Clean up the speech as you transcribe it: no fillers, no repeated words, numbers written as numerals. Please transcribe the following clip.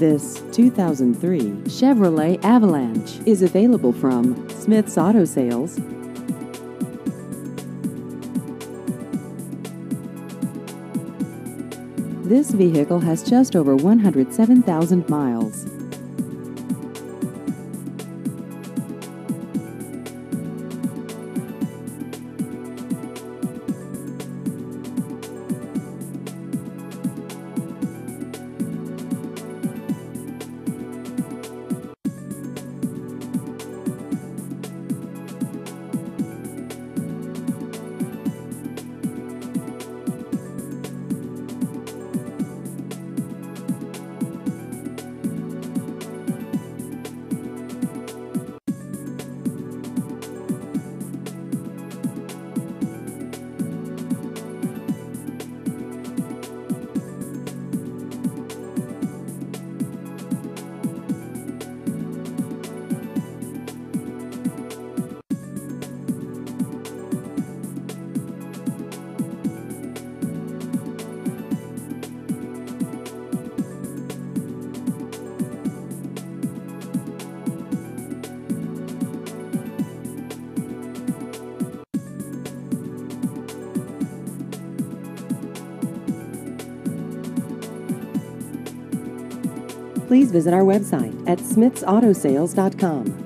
This 2003 Chevrolet Avalanche is available from Smith's Auto Sales. This vehicle has just over 107,000 miles. Please visit our website at smithsautosales.com.